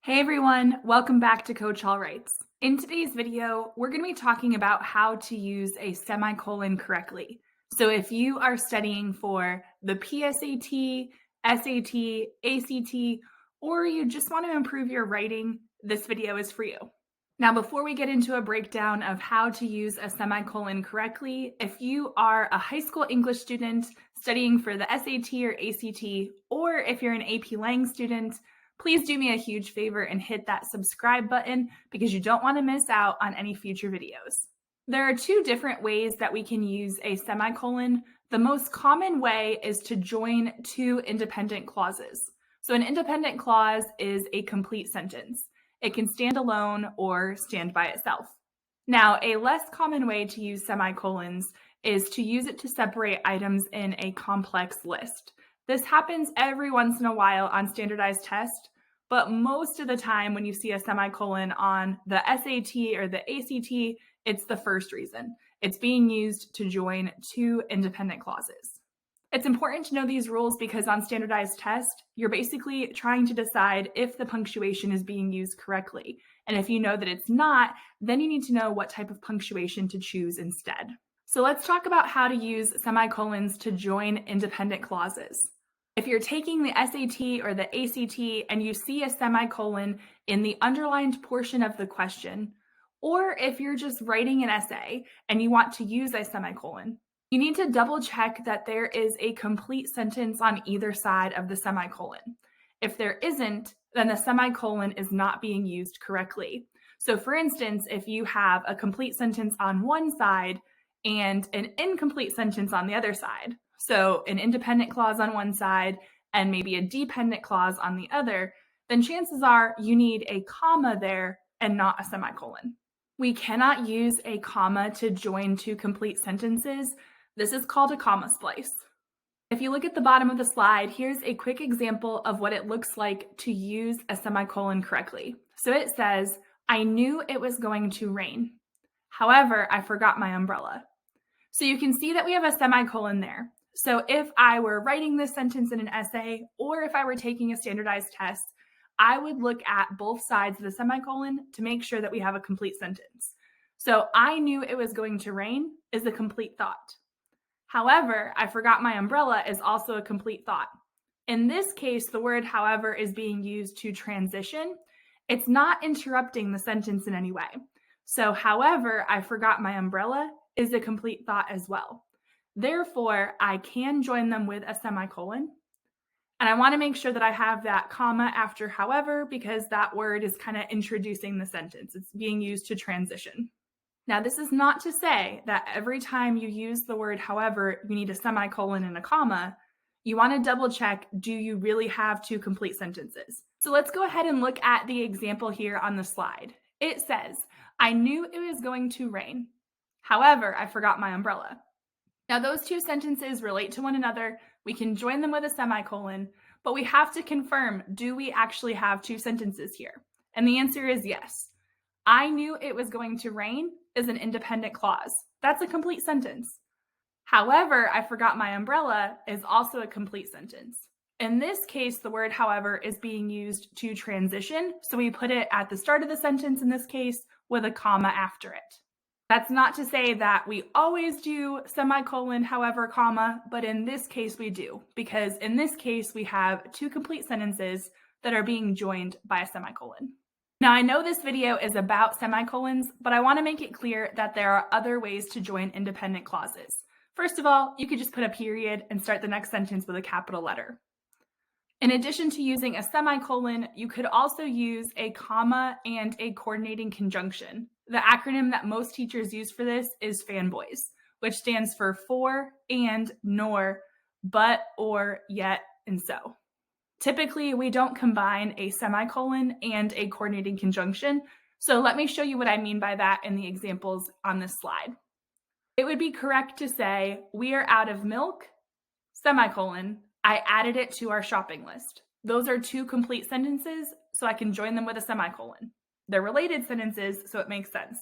Hey everyone, welcome back to Coach All Writes. In today's video, we're going to be talking about how to use a semicolon correctly. So if you are studying for the PSAT, SAT, ACT, or you just want to improve your writing, this video is for you. Now, before we get into a breakdown of how to use a semicolon correctly, if you are a high school English student studying for the SAT or ACT, or if you're an AP Lang student, please do me a huge favor and hit that subscribe button because you don't want to miss out on any future videos. There are two different ways that we can use a semicolon. The most common way is to join two independent clauses. So an independent clause is a complete sentence. It can stand alone or stand by itself. Now, a less common way to use semicolons is to use it to separate items in a complex list. This happens every once in a while on standardized tests, but most of the time when you see a semicolon on the SAT or the ACT, it's the first reason. It's being used to join two independent clauses. It's important to know these rules because on standardized tests, you're basically trying to decide if the punctuation is being used correctly. And if you know that it's not, then you need to know what type of punctuation to choose instead. So let's talk about how to use semicolons to join independent clauses. If you're taking the SAT or the ACT and you see a semicolon in the underlined portion of the question, or if you're just writing an essay and you want to use a semicolon, you need to double check that there is a complete sentence on either side of the semicolon. If there isn't, then the semicolon is not being used correctly. So for instance, if you have a complete sentence on one side and an incomplete sentence on the other side, so an independent clause on one side and maybe a dependent clause on the other, then chances are you need a comma there and not a semicolon. We cannot use a comma to join two complete sentences. This is called a comma splice. If you look at the bottom of the slide, here's a quick example of what it looks like to use a semicolon correctly. So it says, I knew it was going to rain. However, I forgot my umbrella. So you can see that we have a semicolon there. So if I were writing this sentence in an essay, or if I were taking a standardized test, I would look at both sides of the semicolon to make sure that we have a complete sentence. So I knew it was going to rain is a complete thought. However, I forgot my umbrella is also a complete thought. In this case, the word however is being used to transition. It's not interrupting the sentence in any way. So however, I forgot my umbrella is a complete thought as well. Therefore, I can join them with a semicolon. And I want to make sure that I have that comma after however, because that word is kind of introducing the sentence. It's being used to transition. Now, this is not to say that every time you use the word however, you need a semicolon and a comma. You want to double check, do you really have two complete sentences? So let's go ahead and look at the example here on the slide. It says, I knew it was going to rain. However, I forgot my umbrella. Now, those two sentences relate to one another. We can join them with a semicolon, but we have to confirm, do we actually have two sentences here? And the answer is yes. I knew it was going to rain is an independent clause. That's a complete sentence. However, I forgot my umbrella is also a complete sentence. In this case, the word however is being used to transition. So we put it at the start of the sentence in this case with a comma after it. That's not to say that we always do semicolon, however, comma, but in this case we do, because in this case we have two complete sentences that are being joined by a semicolon. Now, I know this video is about semicolons, but I want to make it clear that there are other ways to join independent clauses. First of all, you could just put a period and start the next sentence with a capital letter. In addition to using a semicolon, you could also use a comma and a coordinating conjunction. The acronym that most teachers use for this is FANBOYS, which stands for and, nor, but, or, yet, and so. Typically, we don't combine a semicolon and a coordinating conjunction, so let me show you what I mean by that in the examples on this slide. It would be correct to say, we are out of milk, semicolon, I added it to our shopping list. Those are two complete sentences, so I can join them with a semicolon. They're related sentences, so it makes sense.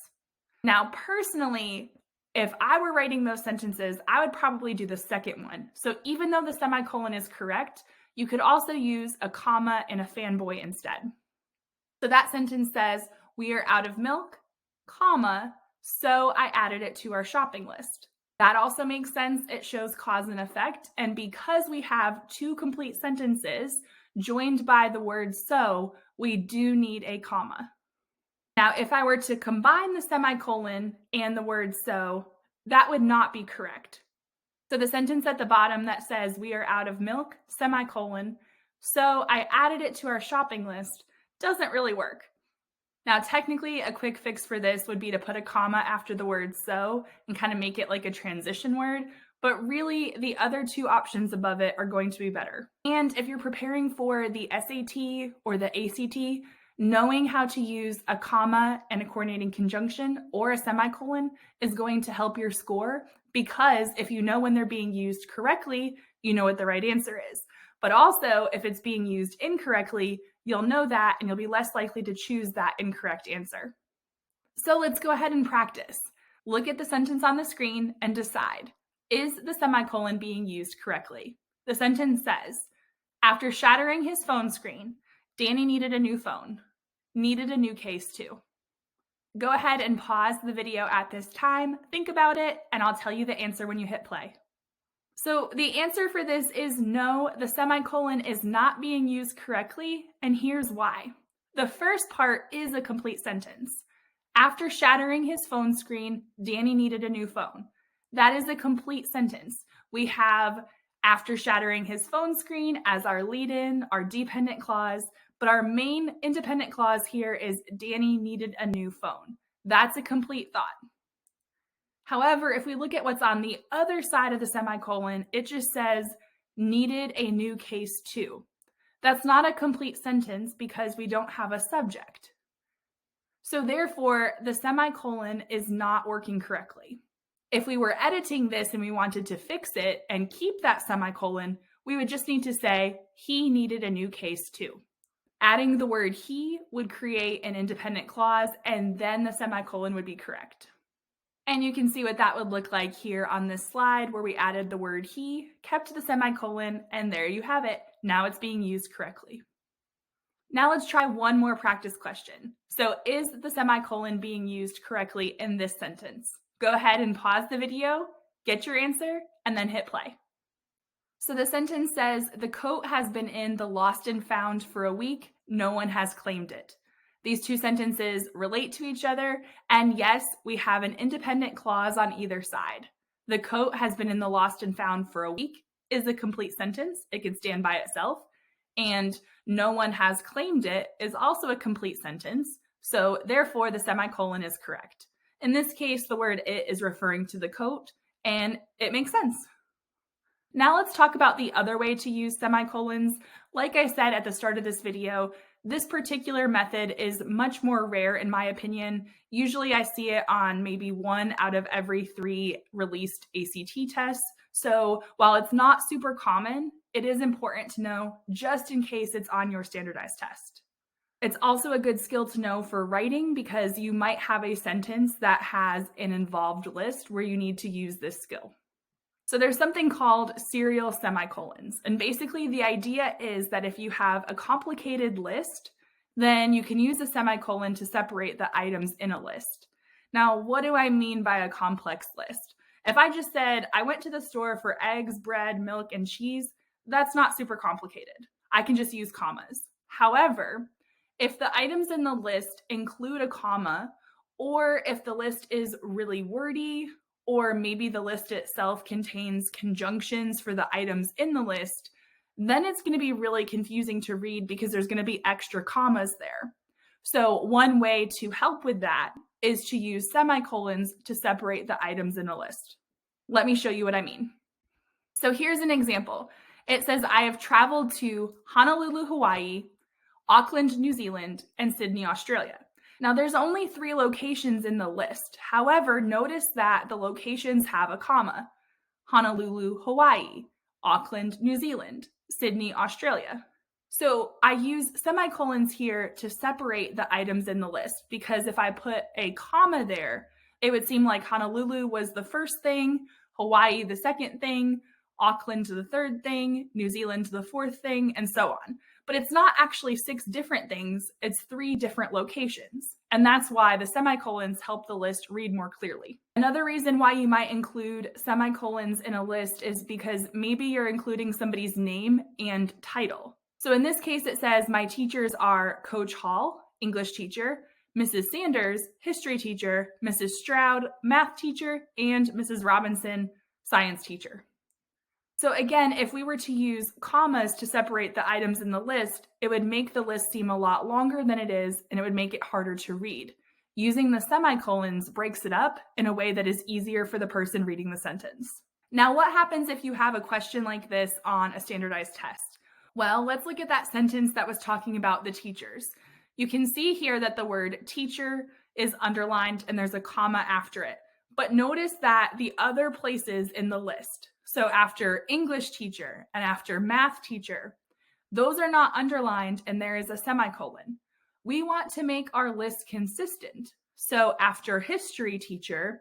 Now, personally, if I were writing those sentences, I would probably do the second one. So even though the semicolon is correct, you could also use a comma and a fanboy instead. So that sentence says, we are out of milk, comma, so I added it to our shopping list. That also makes sense. It shows cause and effect. And because we have two complete sentences joined by the word so, we do need a comma. Now, if I were to combine the semicolon and the word so, that would not be correct. So the sentence at the bottom that says we are out of milk, semicolon, so I added it to our shopping list doesn't really work. Now, technically, a quick fix for this would be to put a comma after the word so and kind of make it like a transition word, but really the other two options above it are going to be better. And if you're preparing for the SAT or the ACT, knowing how to use a comma and a coordinating conjunction or a semicolon is going to help your score, because if you know when they're being used correctly, you know what the right answer is. But also, if it's being used incorrectly, you'll know that and you'll be less likely to choose that incorrect answer. So let's go ahead and practice. Look at the sentence on the screen and decide, is the semicolon being used correctly? The sentence says, after shattering his phone screen, Danny needed a new phone. Needed a new case too. Go ahead and pause the video at this time, think about it, and I'll tell you the answer when you hit play. So the answer for this is no, the semicolon is not being used correctly, and here's why. The first part is a complete sentence. After shattering his phone screen, Danny needed a new phone. That is a complete sentence. We have after shattering his phone screen as our lead-in, our dependent clause, but our main independent clause here is Danny needed a new phone. That's a complete thought. However, if we look at what's on the other side of the semicolon, it just says needed a new case too. That's not a complete sentence because we don't have a subject. So therefore, the semicolon is not working correctly. If we were editing this and we wanted to fix it and keep that semicolon, we would just need to say he needed a new case too. Adding the word he would create an independent clause, and then the semicolon would be correct. And you can see what that would look like here on this slide where we added the word he, kept the semicolon, and there you have it. Now it's being used correctly. Now let's try one more practice question. So is the semicolon being used correctly in this sentence? Go ahead and pause the video, get your answer, and then hit play. So the sentence says, the coat has been in the lost and found for a week. No one has claimed it. These two sentences relate to each other, and yes, we have an independent clause on either side. The coat has been in the lost and found for a week is a complete sentence. It can stand by itself. And no one has claimed it is also a complete sentence. So therefore, the semicolon is correct. In this case, the word it is referring to the coat, and it makes sense. Now let's talk about the other way to use semicolons. Like I said at the start of this video, this particular method is much more rare in my opinion. Usually I see it on maybe 1 out of every 3 released ACT tests. So while it's not super common, it is important to know just in case it's on your standardized test. It's also a good skill to know for writing because you might have a sentence that has an involved list where you need to use this skill. So there's something called serial semicolons. And basically the idea is that if you have a complicated list, then you can use a semicolon to separate the items in a list. Now, what do I mean by a complex list? If I just said, I went to the store for eggs, bread, milk, and cheese, that's not super complicated. I can just use commas. However, if the items in the list include a comma, or if the list is really wordy, or maybe the list itself contains conjunctions for the items in the list, then it's going to be really confusing to read because there's going to be extra commas there. So one way to help with that is to use semicolons to separate the items in a list. Let me show you what I mean. So here's an example. It says, I have traveled to Honolulu, Hawaii, Auckland, New Zealand, and Sydney, Australia. Now, there's only 3 locations in the list. However, notice that the locations have a comma. Honolulu, Hawaii, Auckland, New Zealand, Sydney, Australia. So I use semicolons here to separate the items in the list because if I put a comma there, it would seem like Honolulu was the first thing, Hawaii the second thing, Auckland the third thing, New Zealand the fourth thing, and so on. but it's not actually 6 different things, it's 3 different locations. And that's why the semicolons help the list read more clearly. Another reason why you might include semicolons in a list is because maybe you're including somebody's name and title. So in this case, it says, my teachers are Coach Hall, English teacher, Mrs. Sanders, history teacher, Mrs. Stroud, math teacher, and Mrs. Robinson, science teacher. So again, if we were to use commas to separate the items in the list, it would make the list seem a lot longer than it is, and it would make it harder to read. Using the semicolons breaks it up in a way that is easier for the person reading the sentence. Now, what happens if you have a question like this on a standardized test? Well, let's look at that sentence that was talking about the teachers. You can see here that the word teacher is underlined and there's a comma after it. But notice that the other places in the list, so after English teacher and after math teacher, those are not underlined and there is a semicolon. We want to make our list consistent. So after history teacher,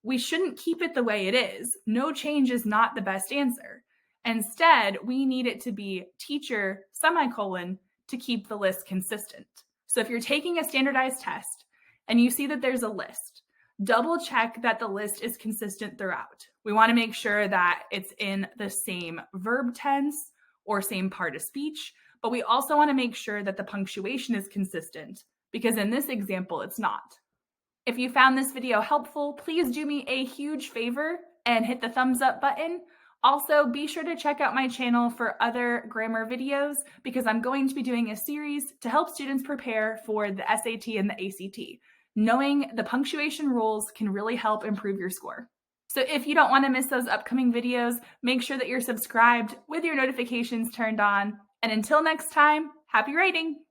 we shouldn't keep it the way it is. No change is not the best answer. Instead, we need it to be teacher semicolon to keep the list consistent. So if you're taking a standardized test and you see that there's a list, double check that the list is consistent throughout. We want to make sure that it's in the same verb tense or same part of speech, but we also want to make sure that the punctuation is consistent because in this example, it's not. If you found this video helpful, please do me a huge favor and hit the thumbs up button. Also, be sure to check out my channel for other grammar videos because I'm going to be doing a series to help students prepare for the SAT and the ACT. Knowing the punctuation rules can really help improve your score. So if you don't want to miss those upcoming videos, make sure that you're subscribed with your notifications turned on. And until next time, happy writing!